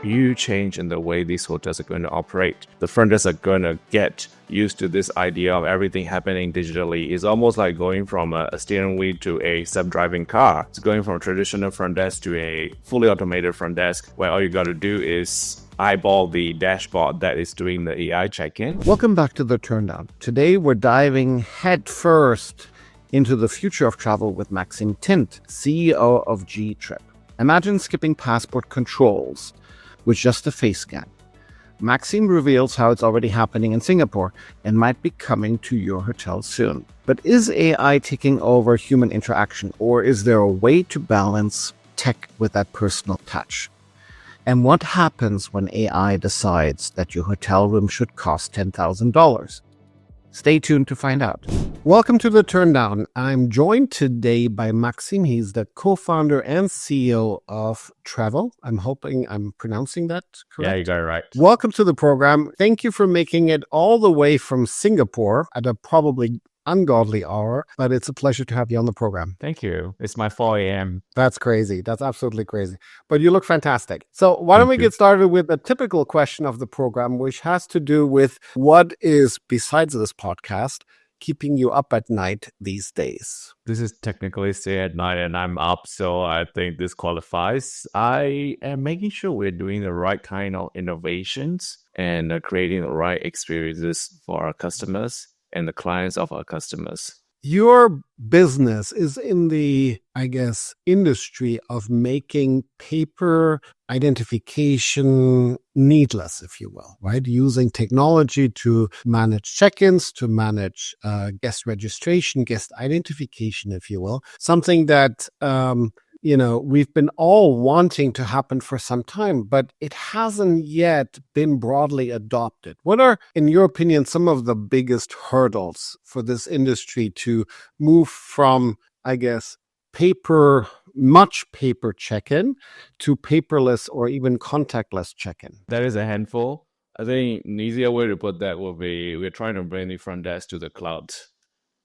huge change in the way these hotels are going to operate. The front desk are going to get used to this idea of everything happening digitally. It's almost like going from a steering wheel to a self-driving car. It's going from a traditional front desk to a fully automated front desk where all you got to do is eyeball the dashboard that is doing the AI check-in. Welcome back to the Turndown. Today we're diving headfirst into the future of travel with Maxim Tint, CEO of Trevo. Imagine skipping passport controls with just a face scan. Maxim reveals how it's already happening in Singapore and might be coming to your hotel soon. But is AI taking over human interaction, or is there a way to balance tech with that personal touch? And what happens when AI decides that your hotel room should cost $10,000? Stay tuned to find out. Welcome to the Turndown. I'm joined today by Maxim. He's the co-founder and CEO of Trevo. I'm hoping I'm pronouncing that correct. Yeah, you got it right. Welcome to the program. Thank you for making it all the way from Singapore at a probably ungodly hour, but it's a pleasure to have you on the program. Thank you. It's my 4 a.m. That's crazy. That's absolutely crazy. But you look fantastic. So why don't we get started with a typical question of the program, which has to do with what is, besides this podcast, keeping you up at night these days? This is technically stay at night and I'm up, so I think this qualifies. I am making sure we're doing the right kind of innovations and creating the right experiences for our customers and the clients of our customers. Your business is in the, industry of making paper identification needless, if you will, right? Using technology to manage check-ins, to manage guest registration, guest identification, if you will. Something that we've been all wanting to happen for some time, but it hasn't yet been broadly adopted. What are, in your opinion, some of the biggest hurdles for this industry to move from, much paper check-in to paperless or even contactless check-in? That is a handful. I think an easier way to put that would be we're trying to bring the front desk to the cloud.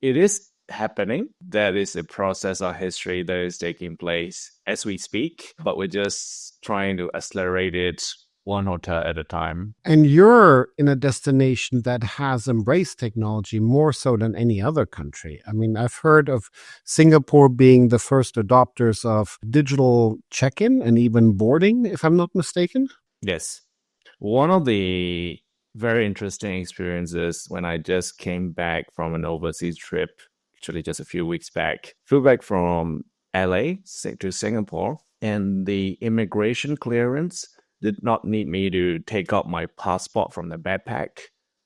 It is happening. That is a process of history that is taking place as we speak, but we're just trying to accelerate it one hotel at a time. And you're in a destination that has embraced technology more so than any other country. I mean, I've heard of Singapore being the first adopters of digital check-in and even boarding, if I'm not mistaken. Yes. One of the very interesting experiences when I just came back from an overseas trip, actually just a few weeks back, flew back from LA to Singapore, and the immigration clearance did not need me to take out my passport from the backpack.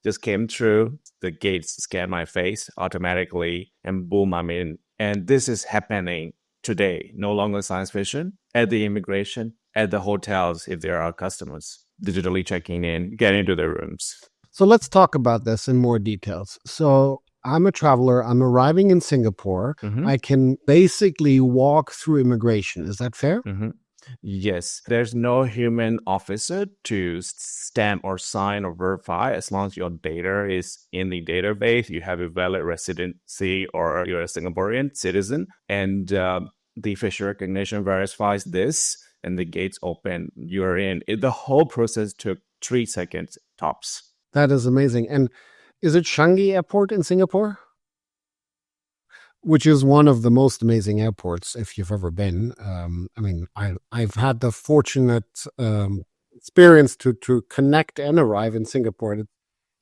Just came through, the gates scanned my face automatically, and boom, I'm in. And this is happening today, no longer science fiction, at the immigration, at the hotels, if there are customers digitally checking in, getting into their rooms. So let's talk about this in more details. So I'm a traveler. I'm arriving in Singapore. Mm-hmm. I can basically walk through immigration. Is that fair? Mm-hmm. Yes. There's no human officer to stamp or sign or verify as long as your data is in the database. You have a valid residency or you're a Singaporean citizen. And the facial recognition verifies this and the gates open. You're in. The whole process took 3 seconds tops. That is amazing. And is it Changi Airport in Singapore? Which is one of the most amazing airports if you've ever been. I've had the fortunate experience to connect and arrive in Singapore.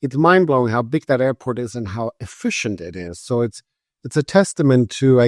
It's mind-blowing how big that airport is and how efficient it is. So it's a testament to,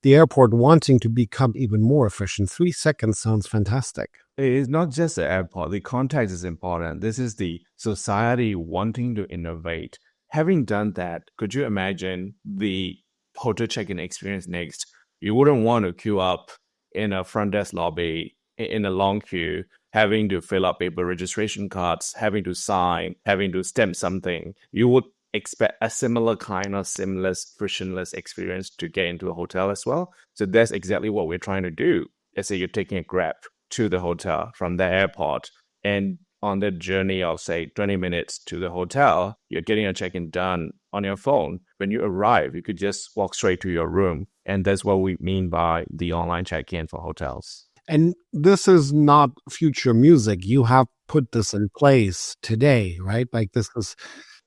the airport wanting to become even more efficient. 3 seconds sounds fantastic. It is not just the airport. The context is important. This is the society wanting to innovate. Having done that, could you imagine the hotel check-in experience next? You wouldn't want to queue up in a front desk lobby in a long queue, having to fill up paper registration cards, having to sign, having to stamp something. You would expect a similar kind of seamless, frictionless experience to get into a hotel as well. So that's exactly what we're trying to do. Let's say you're taking a Grab to the hotel from the airport, and on that journey of, say, 20 minutes to the hotel, you're getting a check-in done on your phone. When you arrive, you could just walk straight to your room. And that's what we mean by the online check-in for hotels. And this is not future music. You have put this in place today, right? Like this is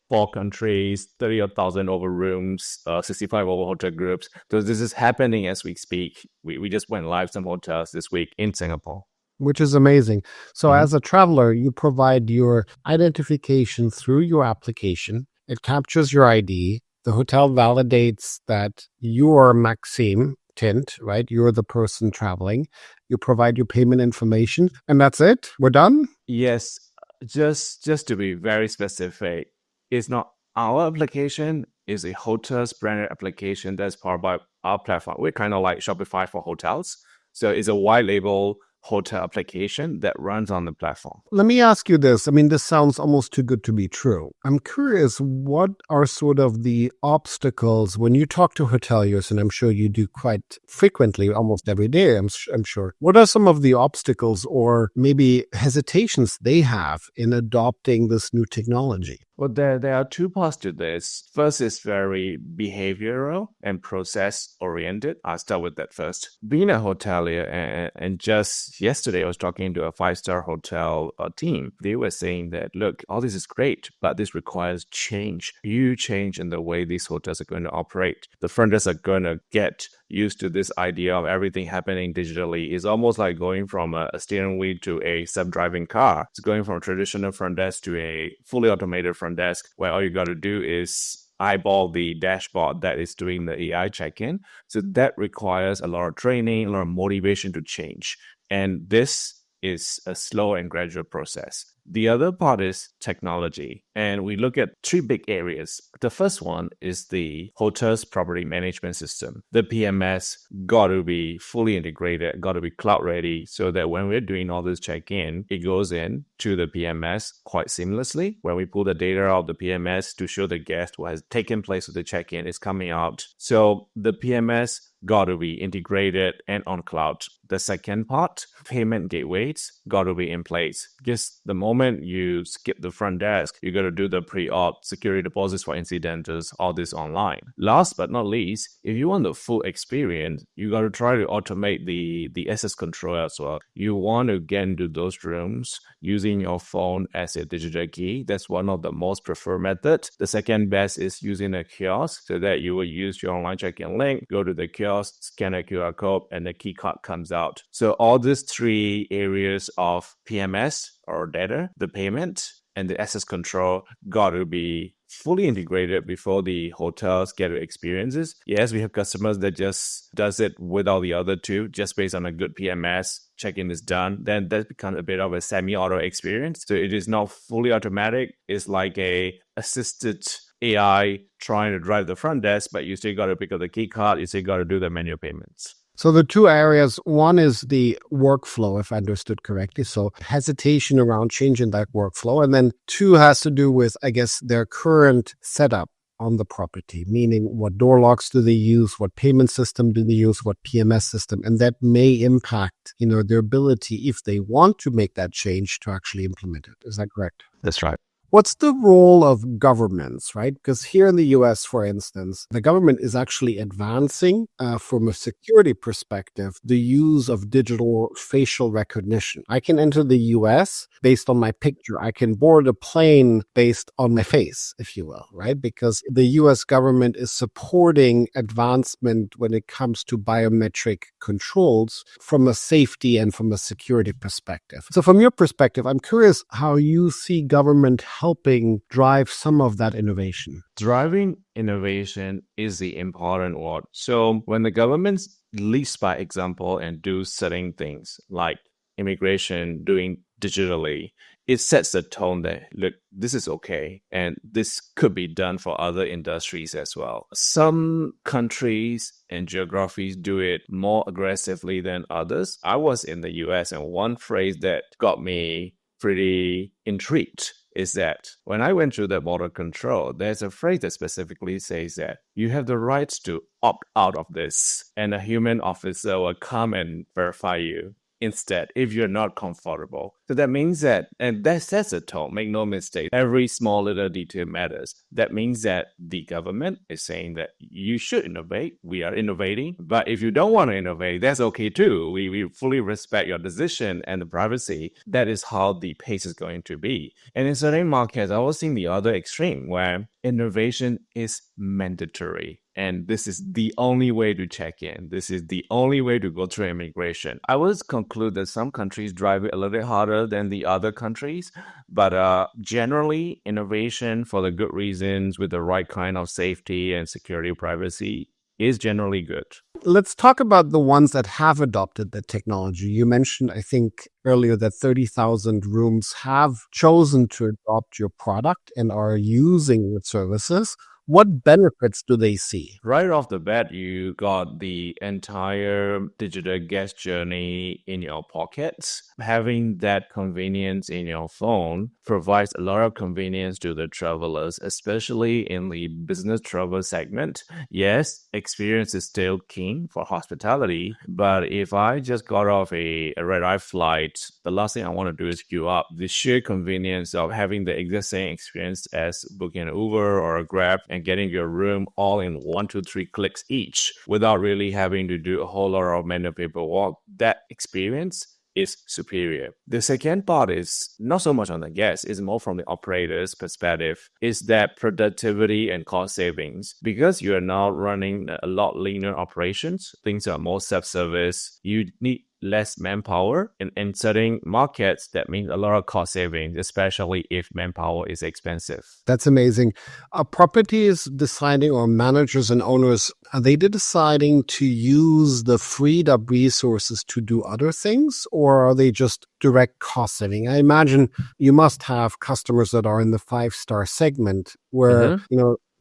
4 countries, 30,000 over rooms, 65 over hotel groups. So this is happening as we speak. We just went live some hotels this week in Singapore. which is amazing. So Mhm. as a traveler, you provide your identification through your application. It captures your ID. The hotel validates that you are Maxim Tint, right? You're the person traveling. You provide your payment information, and that's it. We're done. Yes, just to be very specific, it's not our application, it's a hotel's branded application that's powered by our platform. We're kind of like Shopify for hotels. So it's a white label hotel application that runs on the platform. Let me ask you this. I mean, this sounds almost too good to be true. I'm curious, what are sort of the obstacles when you talk to hoteliers, and I'm sure you do quite frequently, almost every day, I'm sure. What are some of the obstacles or maybe hesitations they have in adopting this new technology? Well, there are two parts to this. First is very behavioral and process oriented. I'll start with that first. Being a hotelier, and just yesterday I was talking to a 5-star hotel team. They were saying that, look, all this is great, but this requires change, huge change in the way these hotels are going to operate. The front desk are going to get used to this idea of everything happening digitally. It's almost like going from a steering wheel to a self-driving car. It's going from a traditional front desk to a fully automated front desk where all you got to do is eyeball the dashboard that is doing the AI check-in. So that requires a lot of training, a lot of motivation to change. And this is a slow and gradual process. The other part is technology. And we look at 3 big areas. The first one is the hotel's property management system. The PMS got to be fully integrated, got to be cloud ready so that when we're doing all this check-in, it goes in to the PMS quite seamlessly. When we pull the data out of the PMS to show the guest what has taken place with the check-in is coming out. So the PMS got to be integrated and on cloud. The second part, payment gateways got to be in place. Just the moment you skip the front desk, you got to do the pre-op, security deposits for incidentals, all this online. Last but not least, if you want the full experience, you got to try to automate the access control as well. You want to get into those rooms using your phone as a digital key. That's one of the most preferred methods. The second best is using a kiosk so that you will use your online check-in link, go to the kiosk, scan a QR code, and the key card comes out. So all these 3 areas of PMS or data, the payment, and the access control got to be fully integrated before the hotels get to experiences. Yes, we have customers that just does it without the other two, just based on a good PMS. Check-in is done, then that becomes a bit of a semi-auto experience. So it is not fully automatic. It's like a assisted AI trying to drive the front desk, but you still got to pick up the key card. You still got to do the manual payments. So the 2 areas, one is the workflow, if I understood correctly. So hesitation around changing that workflow. And then 2 has to do with, I guess, their current setup on the property, meaning what door locks do they use, what payment system do they use, what PMS system, and that may impact, their ability, if they want to make that change, to actually implement it. Is that correct? That's right. What's the role of governments, right? Because here in the US, for instance, the government is actually advancing from a security perspective the use of digital facial recognition. I can enter the US based on my picture. I can board a plane based on my face, if you will, right? Because the US government is supporting advancement when it comes to biometric controls from a safety and from a security perspective. So from your perspective, I'm curious how you see government helping drive some of that innovation. Driving innovation is the important word. So when the government leads by example and do certain things like immigration doing digitally, it sets the tone that, look, this is okay. And this could be done for other industries as well. Some countries and geographies do it more aggressively than others. I was in the US, and one phrase that got me pretty intrigued is that when I went through the border control, there's a phrase that specifically says that you have the rights to opt out of this, and a human officer will come and verify you. instead if you're not comfortable. So that means that, and that sets a tone, make no mistake, every small little detail matters. That means that the government is saying that you should innovate. We are innovating. But if you don't want to innovate, that's okay too. We fully respect your decision and the privacy. That is how the pace is going to be. And in certain markets, I was seeing the other extreme where innovation is mandatory. And this is the only way to check in. This is the only way to go through immigration. I would conclude that some countries drive it a little bit harder than the other countries, but generally, innovation for the good reasons with the right kind of safety and security privacy is generally good. Let's talk about the ones that have adopted the technology. You mentioned, I think, earlier that 30,000 rooms have chosen to adopt your product and are using your services. What benefits do they see? Right off the bat, you got the entire digital guest journey in your pockets. Having that convenience in your phone provides a lot of convenience to the travelers, especially in the business travel segment. Yes, experience is still king for hospitality, but if I just got off a red-eye flight, the last thing I want to do is queue up. The sheer convenience of having the exact same experience as booking an Uber or a Grab and getting your room all in 1, 2, 3 clicks each without really having to do a whole lot of manual paperwork, that experience is superior. The second part is not so much on the guest, it's more from the operator's perspective, is that productivity and cost savings. Because you are now running a lot leaner operations, things are more self-service, you need less manpower. In certain markets, that means a lot of cost savings, especially if manpower is expensive. That's amazing. Are properties deciding, or managers and owners, are they deciding to use the freed up resources to do other things, or are they just direct cost saving? I imagine you must have customers that are in the 5-star segment where,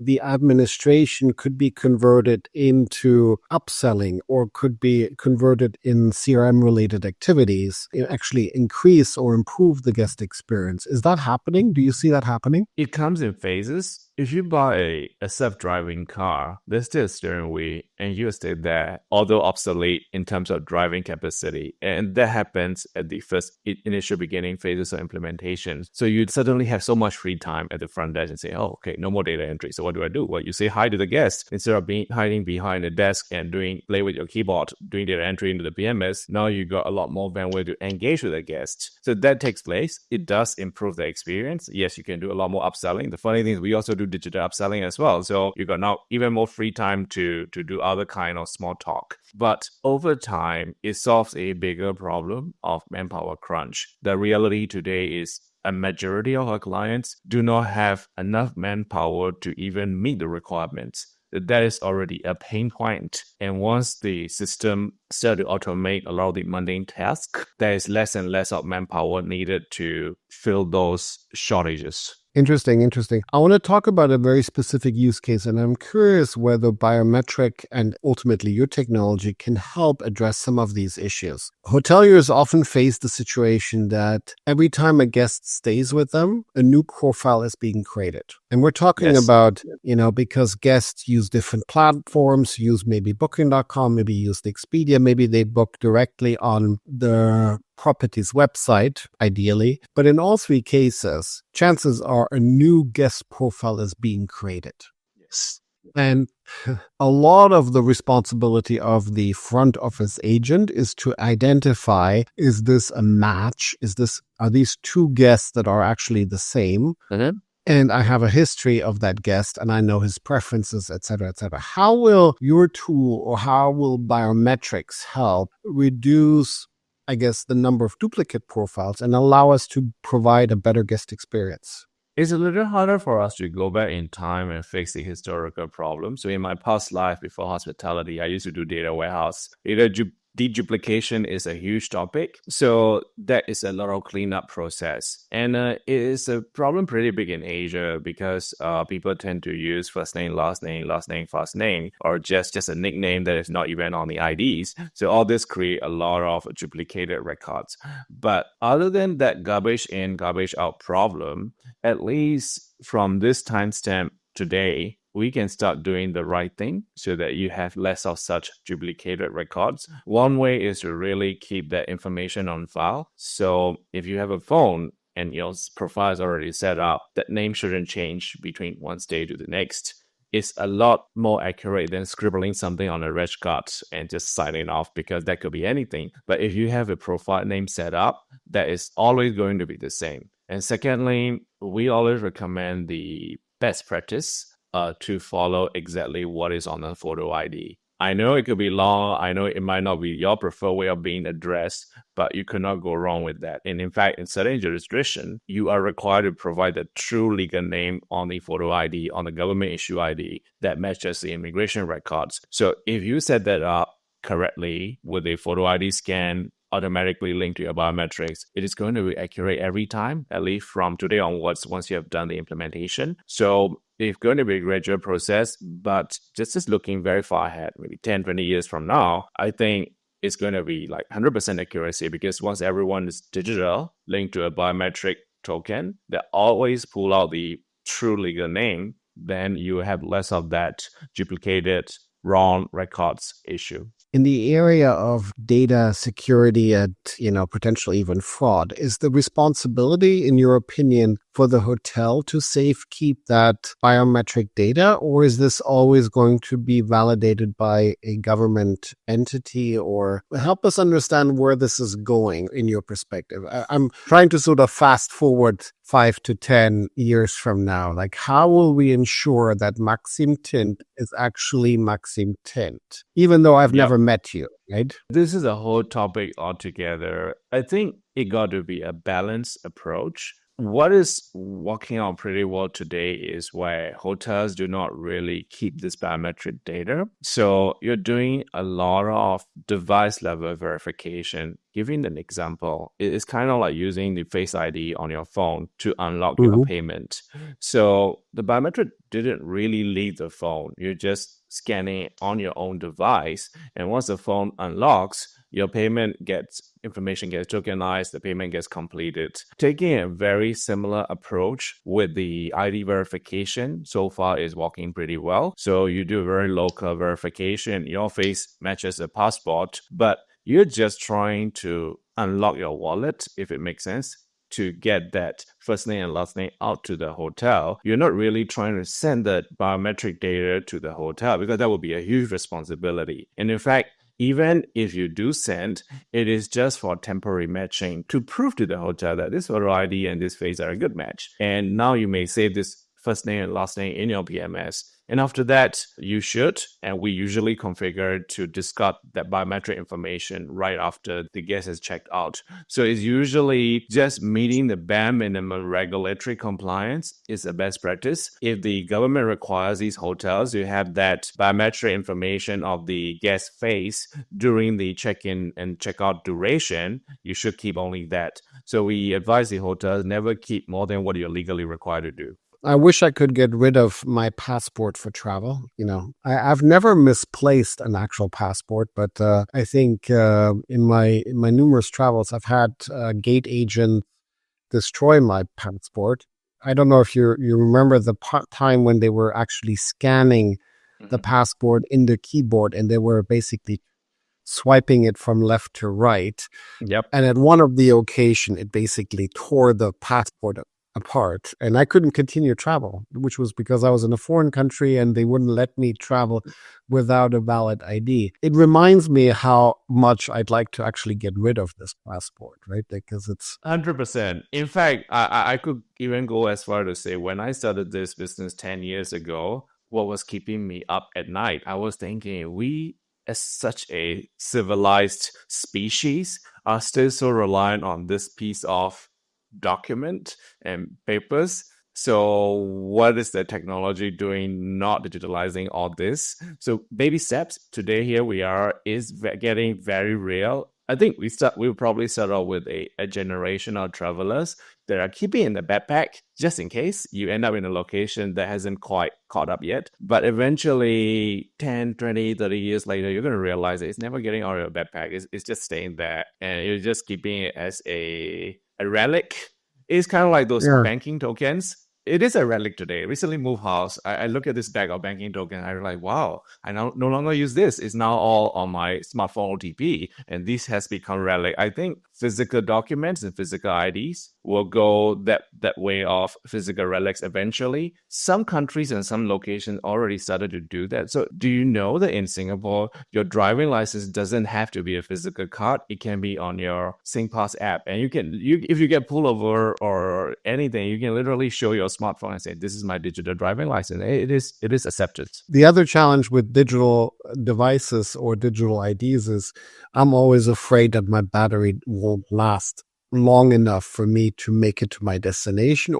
the administration could be converted into upselling or could be converted in CRM-related activities, actually increase or improve the guest experience. Is that happening? Do you see that happening? It comes in phases. If you buy a self-driving car, there's still a steering wheel and you stay there, although obsolete in terms of driving capacity. And that happens at the first initial beginning phases of implementation. So you suddenly have so much free time at the front desk and say, oh, okay, no more data entry. So what do I do? Well, you say hi to the guest instead of hiding behind the desk and play with your keyboard, doing data entry into the PMS. Now you got a lot more bandwidth to engage with the guest. So that takes place. It does improve the experience. Yes, you can do a lot more upselling. The funny thing is we also do digital upselling as well. So you got now even more free time to do other kind of small talk. But over time, it solves a bigger problem of manpower crunch. The reality today is a majority of our clients do not have enough manpower to even meet the requirements. That is already a pain point. And once the system starts to automate a lot of the mundane tasks, there is less and less of manpower needed to fill those shortages. Interesting. I want to talk about a very specific use case, and I'm curious whether biometric and ultimately your technology can help address some of these issues. Hoteliers often face the situation that every time a guest stays with them, a new profile is being created. And we're talking about, because guests use different platforms, use maybe booking.com, maybe use the Expedia, maybe they book directly on the property's website, ideally. But in all three cases, chances are a new guest profile is being created. Yes. And a lot of the responsibility of the front office agent is to identify, is this a match? Are these two guests that are actually the same? Mm-hmm. And I have a history of that guest and I know his preferences, et cetera, et cetera. How will your tool or how will biometrics help reduce, I guess, the number of duplicate profiles and allow us to provide a better guest experience? It's a little harder for us to go back in time and fix the historical problem. So in my past life before hospitality, I used to do data warehouse. Deduplication is a huge topic. So that is a lot of cleanup process. And it is a problem pretty big in Asia because people tend to use first name, last name, first name, or just a nickname that is not even on the IDs. So all this create a lot of duplicated records. But other than that garbage in, garbage out problem, at least from this timestamp today, we can start doing the right thing so that you have less of such duplicated records. One way is to really keep that information on file. So if you have a phone and your profile is already set up, that name shouldn't change between one day to the next. It's a lot more accurate than scribbling something on a reg card and just signing off, because that could be anything. But if you have a profile name set up, that is always going to be the same. And secondly, we always recommend the best practice to follow exactly what is on the photo ID. I know it could be long. I know it might not be your preferred way of being addressed, but you cannot go wrong with that. And in fact, in certain jurisdictions, you are required to provide the true legal name on the photo ID, on the government issue ID that matches the immigration records. So if you set that up correctly with a photo ID scan automatically linked to your biometrics, it is going to be accurate every time, at least from today onwards, once you have done the implementation. So it's going to be a gradual process, but just looking very far ahead, maybe 10, 20 years from now, I think it's going to be like 100% accuracy, because once everyone is digital, linked to a biometric token, they always pull out the true legal name, then you have less of that duplicated wrong records issue. In the area of data security and, potentially even fraud, is the responsibility, in your opinion, for the hotel to safekeep that biometric data, or is this always going to be validated by a government entity? Or help us understand where this is going in your perspective. I'm trying to sort of fast forward 5 to 10 years from now. Like, how will we ensure that Maxim Tint is actually Maxim Tint, even though I've never met you, right? This is a whole topic altogether. I think it got to be a balanced approach. What is working out pretty well today is where hotels do not really keep this biometric data. So you're doing a lot of device level verification. Giving an example, it's kind of like using the Face ID on your phone to unlock your payment. So the biometric didn't really leave the phone. You're just scanning it on your own device. And once the phone unlocks, your information gets tokenized, the payment gets completed. Taking a very similar approach with the ID verification so far is working pretty well. So you do a very local verification, your face matches the passport, but you're just trying to unlock your wallet, if it makes sense, to get that first name and last name out to the hotel. You're not really trying to send that biometric data to the hotel, because that would be a huge responsibility. And in fact, even if you do send, it is just for temporary matching to prove to the hotel that this photo ID and this face are a good match. And now you may save this first name and last name in your PMS. And after that, you should, and we usually configure to discard that biometric information right after the guest has checked out. So it's usually just meeting the bare minimum regulatory compliance is the best practice. If the government requires these hotels to have that biometric information of the guest face during the check-in and check-out duration, you should keep only that. So we advise the hotels never keep more than what you're legally required to do. I wish I could get rid of my passport for travel. I've never misplaced an actual passport, but I think in my numerous travels, I've had gate agents destroy my passport. I don't know if you remember the time when they were actually scanning the passport in the keyboard, and they were basically swiping it from left to right. Yep. And at one of the occasion, it basically tore the passport apart, and I couldn't continue travel, which was because I was in a foreign country and they wouldn't let me travel without a valid ID. It reminds me how much I'd like to actually get rid of this passport, right? Because it's 100%. In fact, I could even go as far to say, when I started this business 10 years ago, what was keeping me up at night, I was thinking, we as such a civilized species are still so reliant on this piece of document and papers. So what is the technology doing not digitalizing all this? So baby steps. Today here we are is getting very real. I think we'll probably start out with a generation of travelers that are keeping in the backpack just in case you end up in a location that hasn't quite caught up yet. But eventually 10, 20, 30 years later, you're going to realize that it's never getting out of your backpack. It's just staying there, and you're just keeping it as a relic. It's kind of like those banking tokens. it is a relic today. Recently moved house. I look at this bag of banking token. I realize, wow, I now no longer use this. It's now all on my smartphone OTP, and this has become relic. I think physical documents and physical IDs will go that way of physical relics eventually. Some countries and some locations already started to do that. So do you know that in Singapore, your driving license doesn't have to be a physical card? It can be on your SingPass app, and if you get pulled over or anything, you can literally show your smartphone and say, "This is my digital driving license." It is accepted. The other challenge with digital devices or digital IDs is I'm always afraid that my battery won't last long enough for me to make it to my destination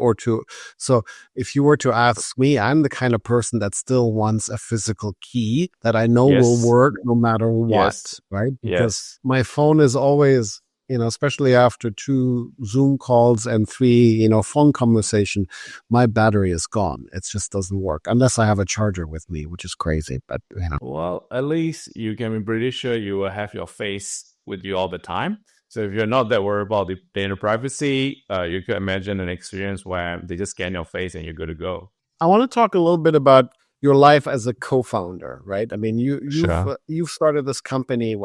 so if you were to ask me, I'm the kind of person that still wants a physical key that I know will work no matter what, right? Because my phone is always, especially after 2 Zoom calls and 3, phone conversation, my battery is gone. It just doesn't work unless I have a charger with me, which is crazy, but Well, at least you can be pretty sure you will have your face with you all the time. So if you're not that worried about the data privacy, you could imagine an experience where they just scan your face and you're good to go. I want to talk a little bit about your life as a co-founder, right? I mean, you've started this company,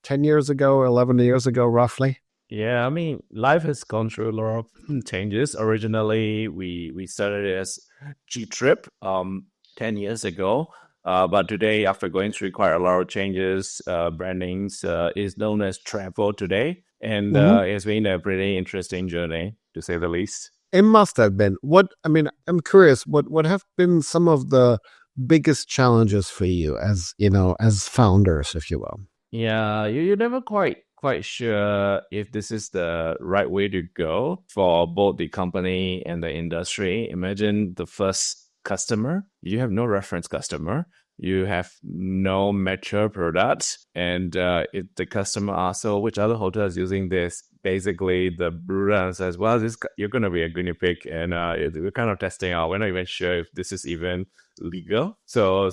10 years ago, 11 years ago, roughly? Yeah, I mean, life has gone through a lot of changes. Originally, we started it as G-Trip 10 years ago. But today, after going through quite a lot of changes, brandings is known as Trevo today. And it's been a pretty interesting journey, to say the least. It must have been. I'm curious, what have been some of the biggest challenges for you as founders, if you will? Yeah, you're never quite sure if this is the right way to go for both the company and the industry. Imagine the first customer. You have no reference customer. You have no mature product. And if the customer asks, so which other hotel is using this? Basically, the brewer says, well, you're going to be a guinea pig. And we're kind of testing out. We're not even sure if this is even legal. So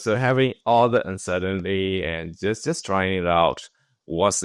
having all the uncertainty and just trying it out was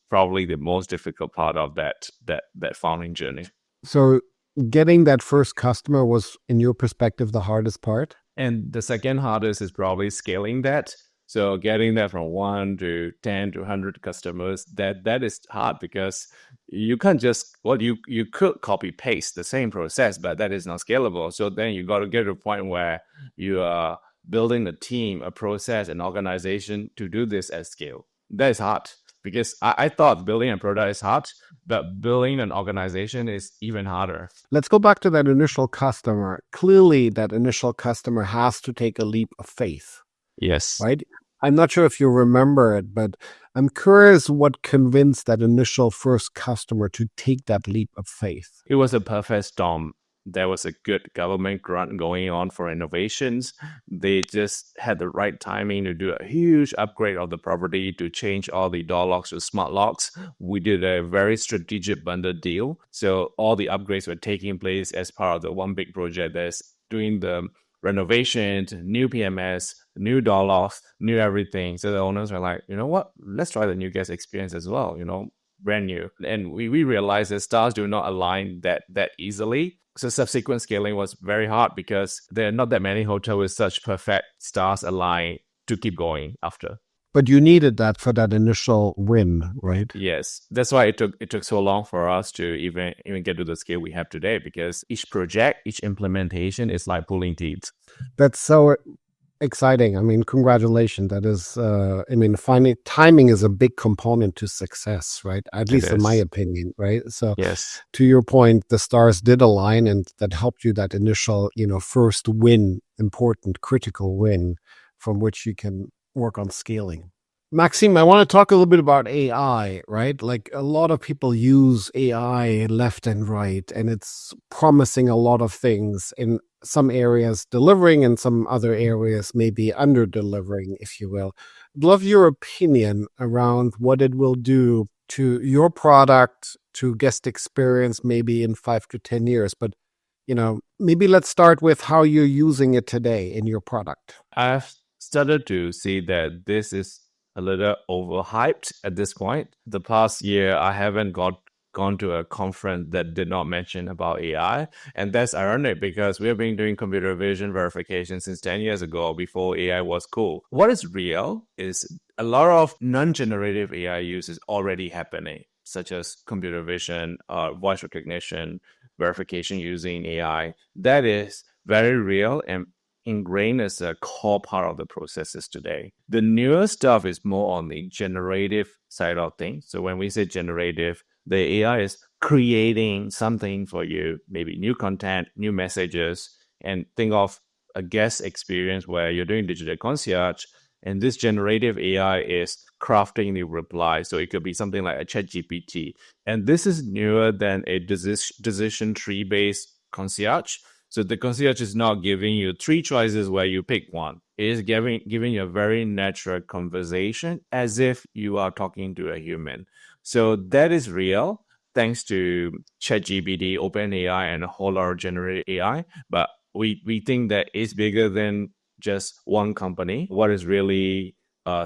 probably the most difficult part of that founding journey. So getting that first customer was, in your perspective, the hardest part? And the second hardest is probably scaling that. So getting that from 1 to 10 to 100 customers, that is hard because you can't just, you could copy paste the same process, but that is not scalable. So then you got to get to a point where you are building a team, a process, an organization to do this at scale. That is hard. Because I thought building a product is hard, but building an organization is even harder. Let's go back to that initial customer. Clearly, that initial customer has to take a leap of faith. Yes. Right? I'm not sure if you remember it, but I'm curious what convinced that initial first customer to take that leap of faith. It was a perfect storm. There was a good government grant going on for innovations. They just had the right timing to do a huge upgrade of the property to change all the door locks to smart locks. We did a very strategic bundle deal. So all the upgrades were taking place as part of the one big project that's doing the renovations, new PMS, new door locks, new everything. So the owners were like, you know what? Let's try the new guest experience as well, brand new. And we realized that stars do not align that easily. So subsequent scaling was very hard because there are not that many hotels with such perfect stars aligned to keep going after. But you needed that for that initial win, right? Yes, that's why it took so long for us to even get to the scale we have today, because each project, each implementation is like pulling teeth. That's so exciting. I mean, congratulations. That is, finding timing is a big component to success, right? At least in my opinion, right? So yes, to your point, the stars did align and that helped you that initial, first win, important, critical win from which you can work on scaling. Maxim, I want to talk a little bit about AI, right? Like a lot of people use AI left and right, and it's promising a lot of things in some areas delivering and some other areas maybe under delivering, if you will. I'd love your opinion around what it will do to your product, to guest experience, maybe in 5 to 10 years. But, maybe let's start with how you're using it today in your product. I've started to see that this is a little overhyped at this point. The past year, I haven't got gone to a conference that did not mention about AI. And that's ironic because we've been doing computer vision verification since 10 years ago before AI was cool. What is real is a lot of non-generative AI use is already happening, such as computer vision, voice recognition, verification using AI. That is very real and ingrained as a core part of the processes today. The newer stuff is more on the generative side of things. So when we say generative, the AI is creating something for you, maybe new content, new messages, and think of a guest experience where you're doing digital concierge, and this generative AI is crafting the reply. So it could be something like a chat GPT. And this is newer than a decision tree based concierge. So the concierge is not giving you three choices where you pick one. It is giving you a very natural conversation as if you are talking to a human. So that is real thanks to ChatGPT, OpenAI, and a whole lot of generative AI. But we think that it's bigger than just one company. What is really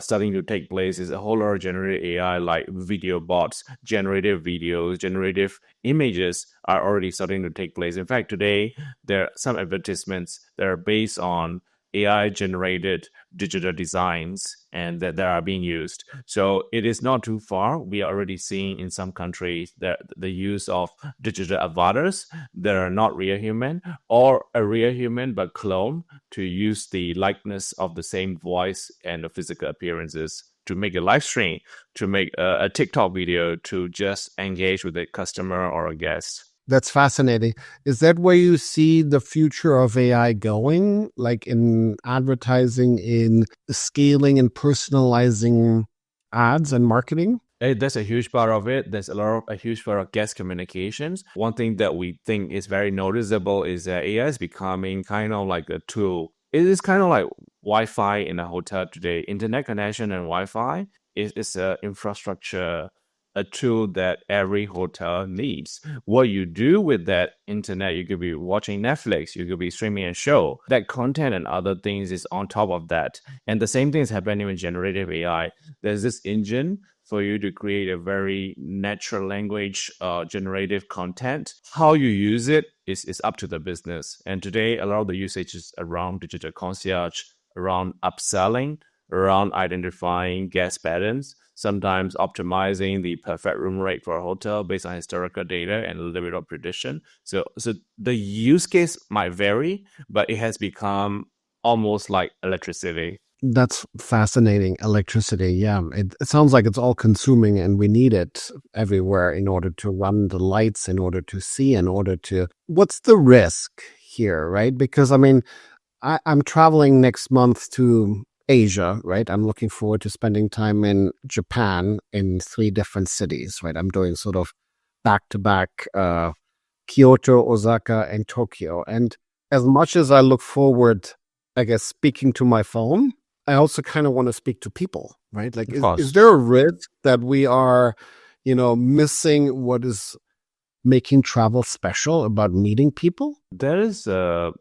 starting to take place is a whole lot of generative AI like video bots, generative videos, generative images are already starting to take place. In fact, today, there are some advertisements that are based on AI generated digital designs and that are being used. So it is not too far. We are already seeing in some countries that the use of digital avatars that are not real human or a real human but clone to use the likeness of the same voice and the physical appearances to make a live stream, to make a TikTok video, to just engage with a customer or a guest. That's fascinating. Is that where you see the future of AI going? Like in advertising, in scaling and personalizing ads and marketing? That's a huge part of it. There's a huge part of guest communications. One thing that we think is very noticeable is that AI is becoming kind of like a tool. It is kind of like Wi-Fi in a hotel today. Internet connection and Wi-Fi is an infrastructure, a tool that every hotel needs. What you do with that internet, you could be watching Netflix, you could be streaming a show. That content and other things is on top of that. And the same thing is happening with generative AI. There's this engine for you to create a very natural language generative content. How you use it is up to the business. And today, a lot of the usage is around digital concierge, around upselling, around identifying guest patterns, sometimes optimizing the perfect room rate for a hotel based on historical data and a little bit of prediction. So the use case might vary, but it has become almost like electricity. That's fascinating. Electricity. Yeah. It sounds like it's all consuming and we need it everywhere in order to run the lights, in order to see, in order to. What's the risk here, right? Because I mean, I'm traveling next month to Asia, right? I'm looking forward to spending time in Japan in 3 different cities, right? I'm doing sort of back to back Kyoto, Osaka, and Tokyo. And as much as I look forward, I guess, speaking to my phone, I also kind of want to speak to people, right? Like, is there a risk that we are, missing what is making travel special about meeting people? That is a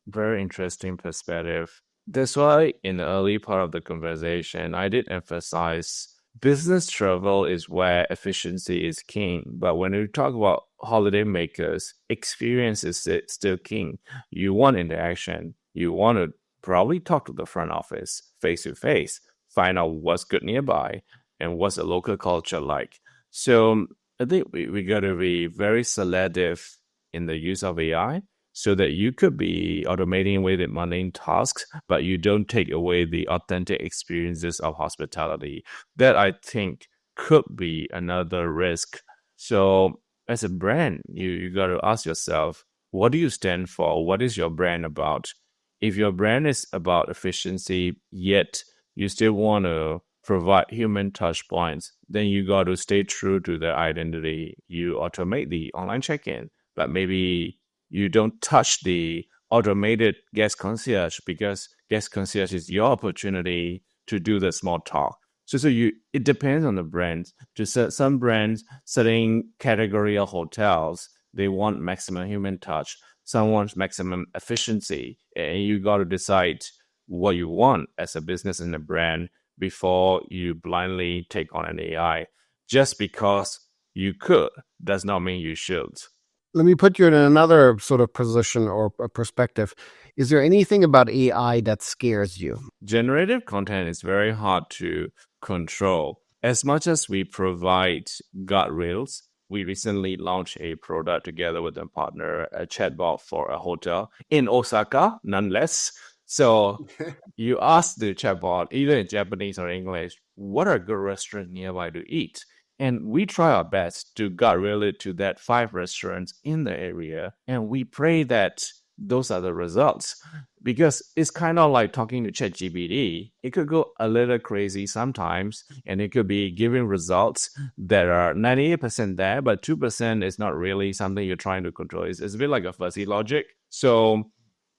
very interesting perspective. That's why in the early part of the conversation, I did emphasize business travel is where efficiency is king. But when we talk about holiday makers, experience is still king. You want interaction. You want to probably talk to the front office face to face, find out what's good nearby and what's the local culture like. So I think we got to be very selective in the use of AI so that you could be automating away the mundane tasks, but you don't take away the authentic experiences of hospitality. That I think could be another risk. So as a brand, you got to ask yourself, what do you stand for? What is your brand about? If your brand is about efficiency, yet you still want to provide human touch points, then you got to stay true to the identity. You automate the online check-in, but maybe you don't touch the automated guest concierge because guest concierge is your opportunity to do the small talk. It depends on the brand. Some brands, certain category of hotels, they want maximum human touch. Some want maximum efficiency, and you got to decide what you want as a business and a brand before you blindly take on an AI. Just because You could, does not mean you should. Let me put you in another sort of position or a perspective. Is there anything about AI that scares you? Generative content is very hard to control. As much as we provide guardrails, we recently launched a product together with a partner, a chatbot for a hotel in Osaka, nonetheless. So you ask the chatbot, either in Japanese or English, what are good restaurants nearby to eat? And we try our best to guardrail it to that 5 restaurants in the area. And we pray that those are the results. Because it's kind of like talking to ChatGPT. It could go a little crazy sometimes, and it could be giving results that are 98% there, but 2% is not really something you're trying to control. It's a bit like a fuzzy logic. So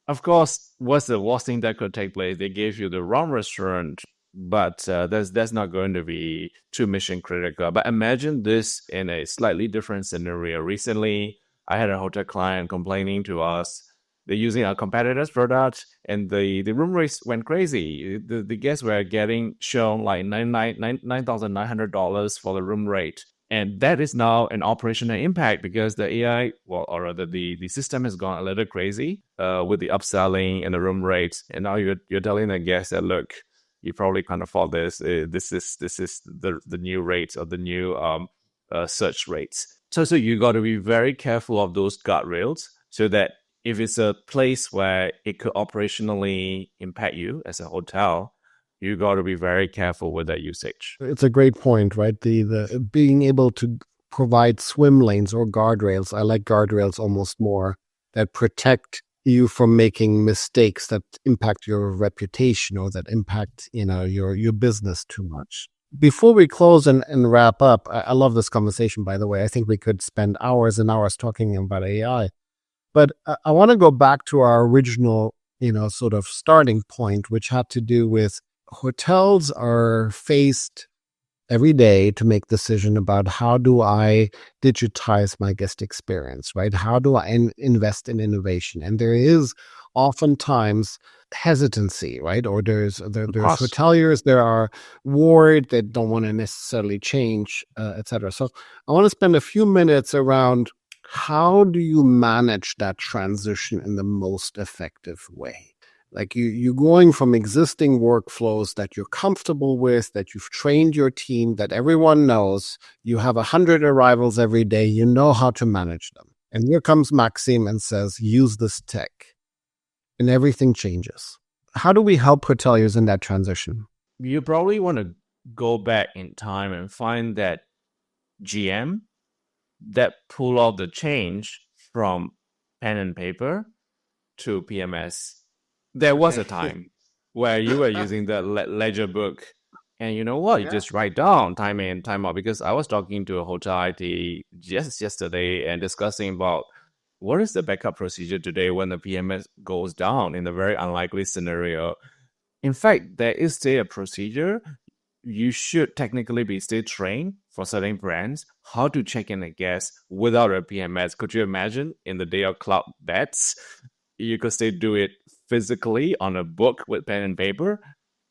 of course, what's the worst thing that could take place? They gave you the wrong restaurant, but that's not going to be too mission critical. But imagine this in a slightly different scenario. Recently, I had a hotel client complaining to us. They're using our competitor's product, and the room rates went crazy. The guests were getting shown like $9,900 for the room rate. And that is now an operational impact because the AI, well, or rather the system has gone a little crazy with the upselling and the room rates. And now you're telling the guests that, look, you probably can't afford this. This is the new rates or the new search rates. So you got to be very careful of those guardrails so that if it's a place where it could operationally impact you as a hotel, you got to be very careful with that usage. It's a great point, right? The being able to provide swim lanes or guardrails. I like guardrails almost more, that protect you from making mistakes that impact your reputation or that impact, your business too much. Before we close and wrap up, I love this conversation, by the way. I think we could spend hours and hours talking about AI. But I want to go back to our original, sort of starting point, which had to do with hotels are faced every day to make decision about how do I digitize my guest experience, right? How do I invest in innovation? And there is oftentimes hesitancy, right? Or there's hoteliers, there are worried, they don't want to necessarily change, et cetera. So I want to spend a few minutes around how do you manage that transition in the most effective way? Like you're going from existing workflows that you're comfortable with, that you've trained your team, that everyone knows. You have 100 arrivals every day. You know how to manage them. And here comes Maxim and says, use this tech. And everything changes. How do we help hoteliers in that transition? You probably want to go back in time and find that GM that pull off the change from pen and paper to PMS. There was a time where you were using the ledger book, and you know what? You just write down time in, time out. Because I was talking to a hotel IT just yesterday and discussing about what is the backup procedure today when the PMS goes down in the very unlikely scenario. In fact, there is still a procedure. You should technically be still trained for certain brands how to check in a guest without a PMS. Could you imagine in the day of cloud beds, you could still do it physically on a book with pen and paper?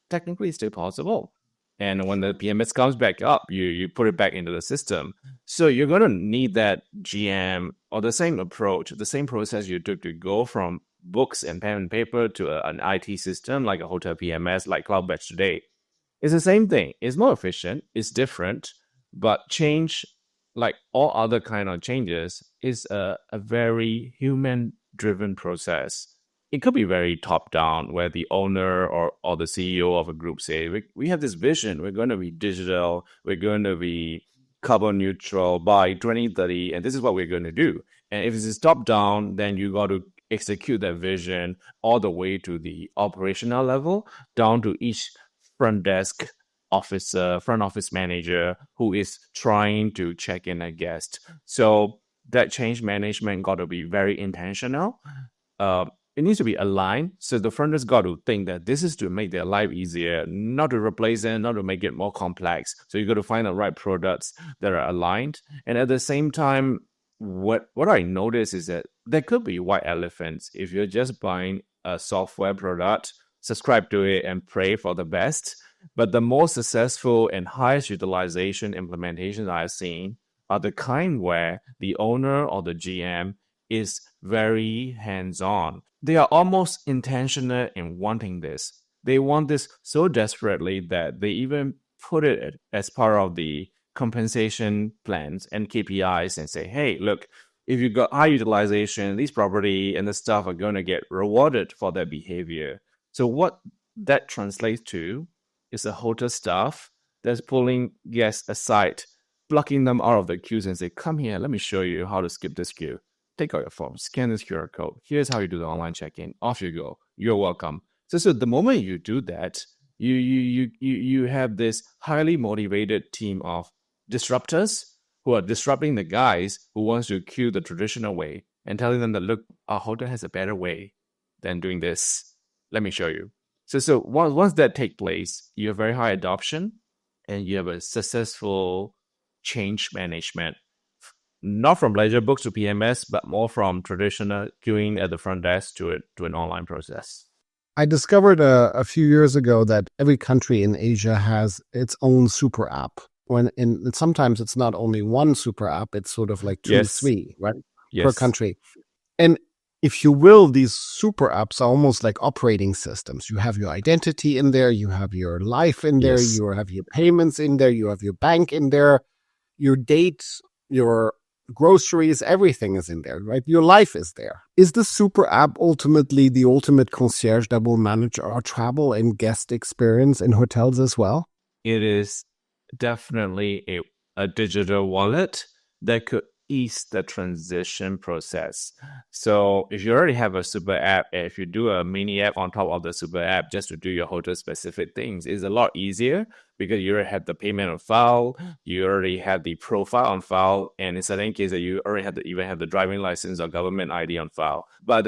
Technically, it's still possible. And when the PMS comes back up, you put it back into the system. So you're going to need that GM or the same approach, the same process you took to go from books and pen and paper to an IT system like a hotel PMS, like Cloud Batch today. It's the same thing. It's more efficient. It's different. But change, like all other kind of changes, is a very human-driven process. It could be very top-down, where the owner or the CEO of a group say, we have this vision. We're going to be digital. We're going to be carbon neutral by 2030, and this is what we're going to do. And if it's top-down, then you got to execute that vision all the way to the operational level, down to each front desk officer, front office manager who is trying to check in a guest. So that change management got to be very intentional. It needs to be aligned. So the front desk got to think that this is to make their life easier, not to replace them, not to make it more complex. So you got to find the right products that are aligned. And at the same time, what I notice is that there could be white elephants. If you're just buying a software product, subscribe to it and pray for the best. But the most successful and highest utilization implementations I've seen are the kind where the owner or the GM is very hands-on. They are almost intentional in wanting this. They want this so desperately that they even put it as part of the compensation plans and KPIs and say, hey, look, if you got high utilization, these property and the staff are going to get rewarded for their behavior. So what that translates to is a hotel staff that's pulling guests aside, plucking them out of the queues and say, come here, let me show you how to skip this queue. Take out your phone, scan this QR code. Here's how you do the online check-in. Off you go. You're welcome. So the moment you do that, you have this highly motivated team of disruptors who are disrupting the guys who wants to queue the traditional way and telling them that, look, our hotel has a better way than doing this. Let me show you. So once that takes place, you have very high adoption and you have a successful change management, not from ledger books to PMS, but more from traditional queuing at the front desk to an online process. I discovered a few years ago that every country in Asia has its own super app. Sometimes it's not only one super app, it's sort of like two, three, right? Yes. Per country. And if you will, these super apps are almost like operating systems. You have your identity in there, you have your life in there, you have your payments in there, you have your bank in there, your dates, your groceries, everything is in there, right? Your life is there. Is the super app ultimately the ultimate concierge that will manage our travel and guest experience in hotels as well? It is definitely a digital wallet that could ease the transition process. So if you already have a super app, if you do a mini app on top of the super app just to do your hotel specific things, it's a lot easier because you already have the payment on file, you already have the profile on file, and in certain cases you already have even have the driving license or government ID on file. But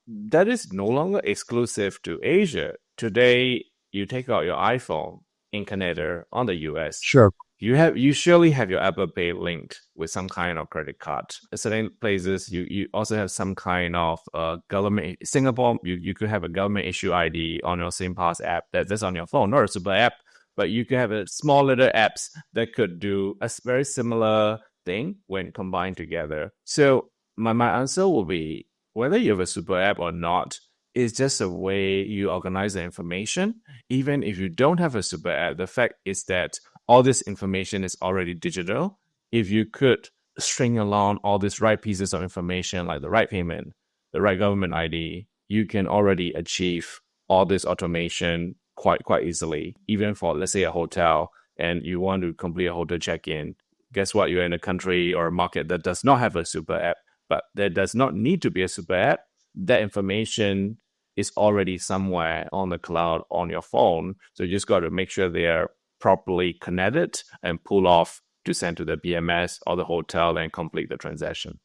that is no longer exclusive to Asia. Today, you take out your iPhone in Canada, on the US. Sure. You surely have your Apple Pay linked with some kind of credit card. In certain places, you also have some kind of government. Singapore, you could have a government issue ID on your SingPass app that's on your phone, not a super app, but you could have a small little apps that could do a very similar thing when combined together. So my answer will be whether you have a super app or not. It's just a way you organize the information. Even if you don't have a super app, the fact is that all this information is already digital. If you could string along all these right pieces of information, like the right payment, the right government ID, you can already achieve all this automation quite easily. Even for, let's say, a hotel, and you want to complete a hotel check-in, guess what? You're in a country or a market that does not have a super app, but there does not need to be a super app. That information is already somewhere on the cloud on your phone. So you just got to make sure they are properly connected and pull off to send to the BMS or the hotel and complete the transaction.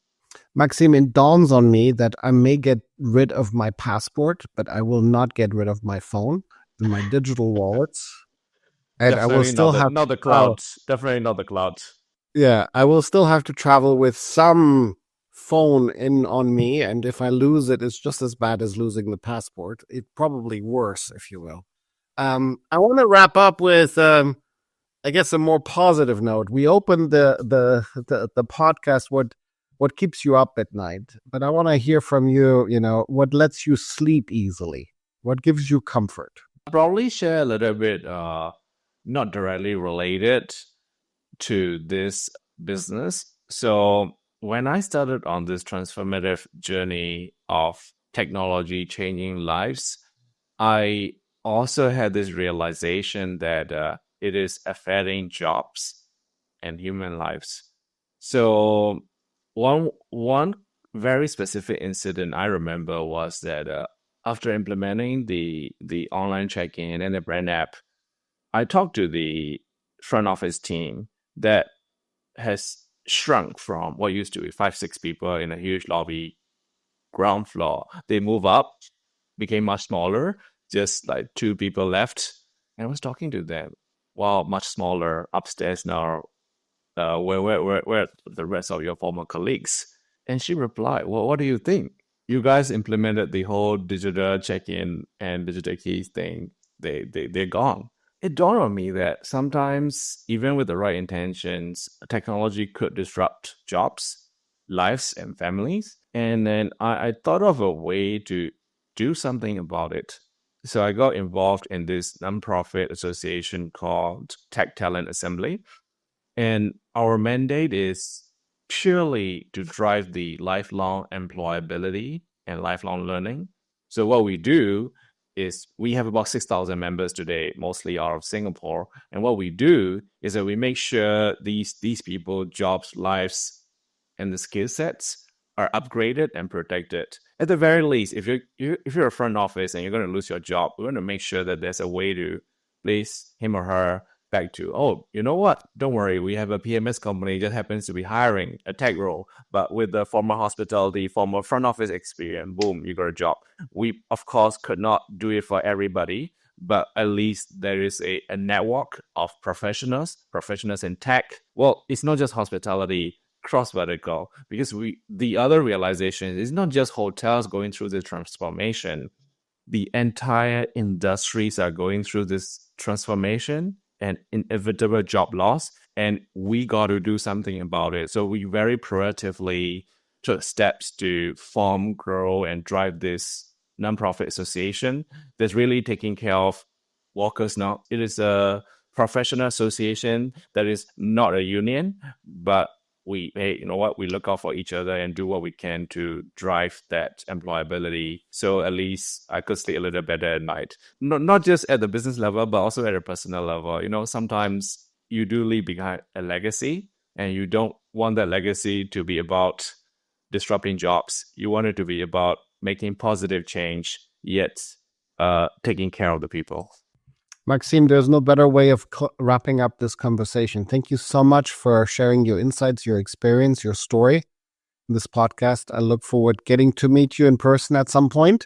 Maxim, it dawns on me that I may get rid of my passport, but I will not get rid of my phone and my digital wallets. And definitely I will still not the cloud. Definitely not the cloud. Yeah, I will still have to travel with some phone in on me, and if I lose it, it's just as bad as losing the passport. It's probably worse, if you will. I want to wrap up with, I guess, a more positive note. We opened the podcast. What keeps you up at night? But I want to hear from you. You know, what lets you sleep easily? What gives you comfort? I'll probably share a little bit, not directly related to this business. So when I started on this transformative journey of technology changing lives, I also had this realization that it is affecting jobs and human lives. So one very specific incident I remember was that after implementing the online check-in and the brand app, I talked to the front office team that has shrunk from what used to be 5-6 people in a huge lobby, ground floor. They move up, became much smaller, just like 2 people left. And I was talking to them. Wow, much smaller upstairs now. Where the rest of your former colleagues? And she replied, well, what do you think? You guys implemented the whole digital check-in and digital keys thing. They're gone. it dawned on me that sometimes, even with the right intentions, technology could disrupt jobs, lives, and families. And then I thought of a way to do something about it. So I got involved in this nonprofit association called Tech Talent Assembly. And our mandate is purely to drive the lifelong employability and lifelong learning. So what we do is we have about 6,000 members today, mostly out of Singapore. And what we do is that we make sure these people, jobs, lives, and the skill sets are upgraded and protected. At the very least, if you're a front office and you're going to lose your job, we want to make sure that there's a way to place him or her back to, oh, you know what? Don't worry, we have a PMS company that happens to be hiring a tech role, but with the former hospitality, former front office experience, boom, you got a job. We, of course, could not do it for everybody, but at least there is a network of professionals in tech. Well, it's not just hospitality, cross vertical, because the other realization is not just hotels going through the transformation. The entire industries are going through this transformation and inevitable job loss, and we got to do something about it. So we very proactively took steps to form, grow, and drive this nonprofit association that's really taking care of workers now. It is a professional association that is not a union, but hey, you know what? We look out for each other and do what we can to drive that employability. So at least I could sleep a little better at night. Not just at the business level, but also at a personal level. You know, sometimes you do leave behind a legacy, and you don't want that legacy to be about disrupting jobs. You want it to be about making positive change, yet taking care of the people. Maxim, there's no better way of wrapping up this conversation. Thank you so much for sharing your insights, your experience, your story in this podcast. I look forward getting to meet you in person at some point.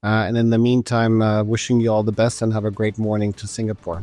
And in the meantime, wishing you all the best and have a great morning to Singapore.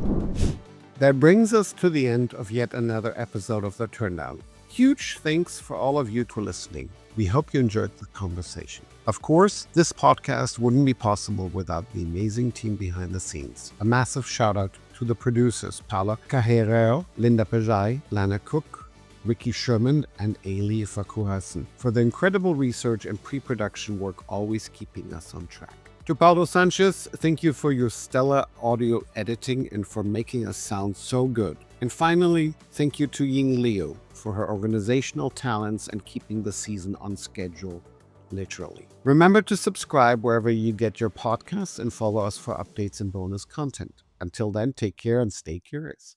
That brings us to the end of yet another episode of The Turndown. Huge thanks for all of you for listening. We hope you enjoyed the conversation. Of course, this podcast wouldn't be possible without the amazing team behind the scenes. A massive shout out to the producers, Paula Carrero, Linda Pajai, Lana Cook, Ricky Sherman, and Ailey Fakuhasen for the incredible research and pre-production work always keeping us on track. To Paulo Sanchez, thank you for your stellar audio editing and for making us sound so good. And finally, thank you to Ying Liu for her organizational talents and keeping the season on schedule, literally. Remember to subscribe wherever you get your podcasts and follow us for updates and bonus content. Until then, take care and stay curious.